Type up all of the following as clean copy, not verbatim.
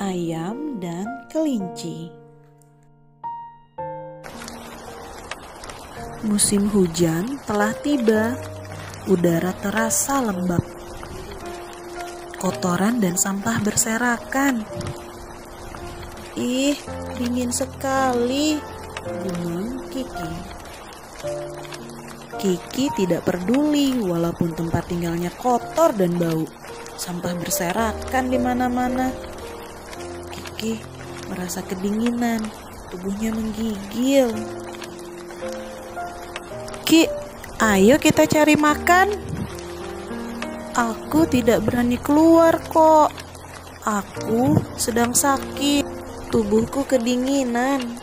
Ayam dan kelinci. Musim hujan telah tiba. Udara terasa lembab. Kotoran dan sampah berserakan. Ih, dingin sekali, gumam Kiki. Kiki tidak peduli walaupun tempat tinggalnya kotor dan bau. Sampah berserakan di mana-mana. Kiki merasa kedinginan, tubuhnya menggigil. Ki, ayo kita cari makan. Aku tidak berani keluar kok. Aku sedang sakit, tubuhku kedinginan.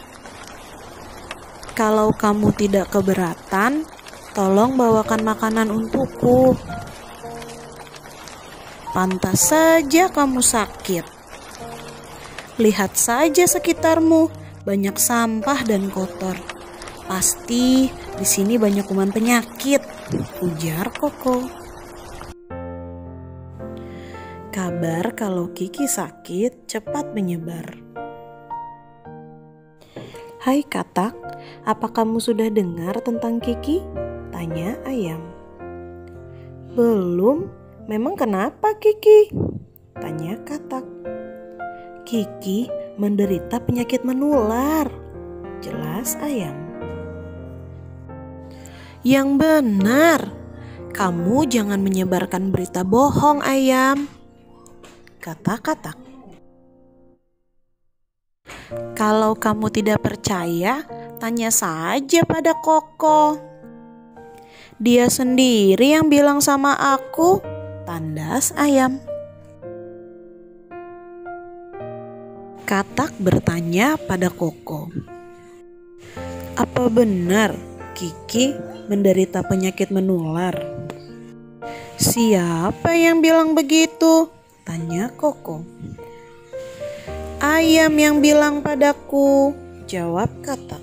Kalau kamu tidak keberatan, tolong bawakan makanan untukku. Pantas saja kamu sakit. Lihat saja sekitarmu, banyak sampah dan kotor. Pasti di sini banyak kuman penyakit, ujar Koko. Kabar kalau Kiki sakit cepat menyebar. Hai katak, apa kamu sudah dengar tentang Kiki? Tanya ayam. Belum, memang kenapa Kiki? Tanya katak. Kiki menderita penyakit menular, jelas ayam. Yang benar, kamu jangan menyebarkan berita bohong ayam, kata katak. Kalau kamu tidak percaya, tanya saja pada Koko. Dia sendiri yang bilang sama aku, tandas ayam. Katak bertanya pada Koko. Apa benar Kiki menderita penyakit menular? Siapa yang bilang begitu? Tanya Koko. Ayam yang bilang padaku, jawab katak.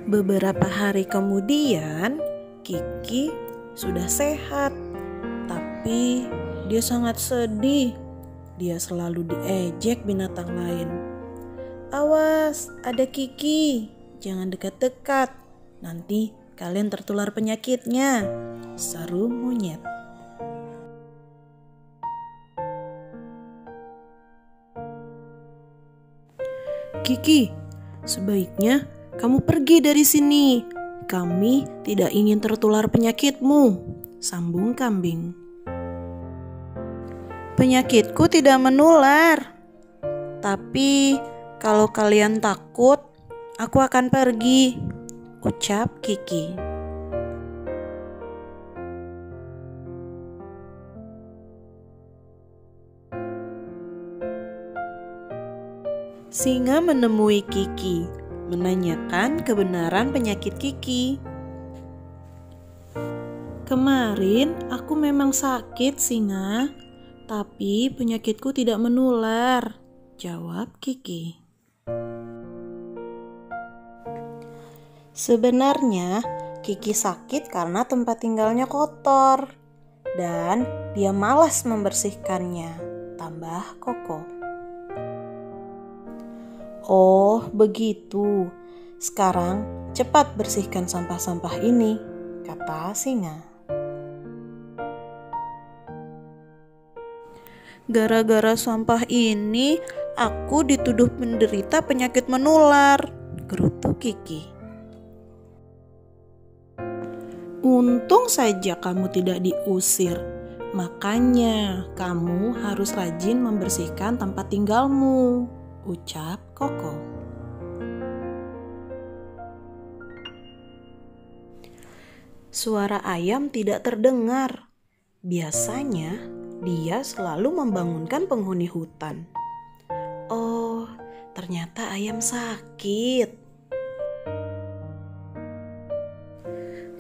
Beberapa hari kemudian, Kiki sudah sehat, tapi dia sangat sedih. Dia selalu diejek binatang lain. Awas, ada Kiki, jangan dekat-dekat, nanti kalian tertular penyakitnya, seru monyet. Kiki, sebaiknya kamu pergi dari sini. Kami tidak ingin tertular penyakitmu, sambung kambing. Penyakitku tidak menular. Tapi kalau kalian takut, aku akan pergi, ucap Kiki. Singa menemui Kiki, menanyakan kebenaran penyakit Kiki. Kemarin aku memang sakit, Singa, tapi penyakitku tidak menular, jawab Kiki. Sebenarnya Kiki sakit karena tempat tinggalnya kotor dan dia malas membersihkannya, tambah Koko. Oh, begitu. Sekarang cepat bersihkan sampah-sampah ini, kata singa. Gara-gara sampah ini, aku dituduh menderita penyakit menular, gerutu Kiki. Untung saja kamu tidak diusir. Makanya kamu harus rajin membersihkan tempat tinggalmu, ucap Koko. Suara ayam tidak terdengar. Biasanya dia selalu membangunkan penghuni hutan. Oh, ternyata ayam sakit.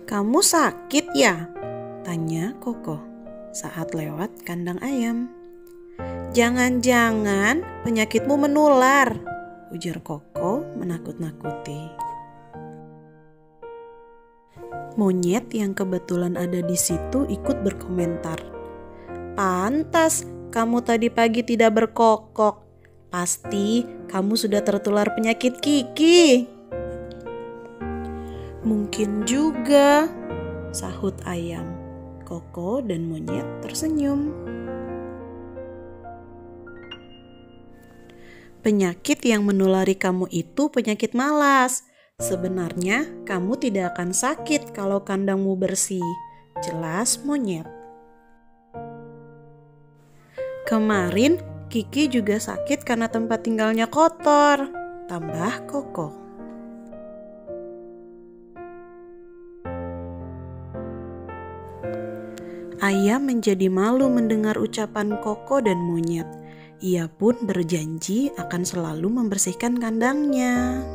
Kamu sakit ya? Tanya Koko saat lewat kandang ayam. Jangan-jangan penyakitmu menular, ujar Koko menakut-nakuti. Monyet yang kebetulan ada di situ ikut berkomentar. Pantas kamu tadi pagi tidak berkokok. Pasti kamu sudah tertular penyakit Kiki. Mungkin juga, sahut ayam. Koko dan monyet tersenyum. Penyakit yang menulari kamu itu penyakit malas. Sebenarnya kamu tidak akan sakit kalau kandangmu bersih. Jelas monyet. Kemarin Kiki juga sakit karena tempat tinggalnya kotor. Tambah Koko. Ayam menjadi malu mendengar ucapan Koko dan monyet. Ia pun berjanji akan selalu membersihkan kandangnya.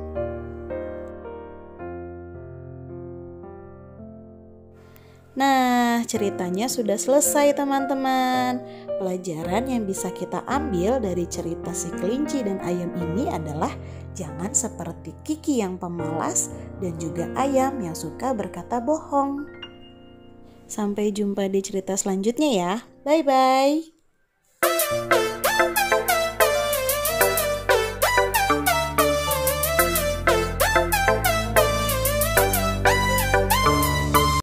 Nah, ceritanya sudah selesai teman-teman. Pelajaran yang bisa kita ambil dari cerita si kelinci dan ayam ini adalah jangan seperti Kiki yang pemalas dan juga ayam yang suka berkata bohong. Sampai jumpa di cerita selanjutnya ya. Bye-bye.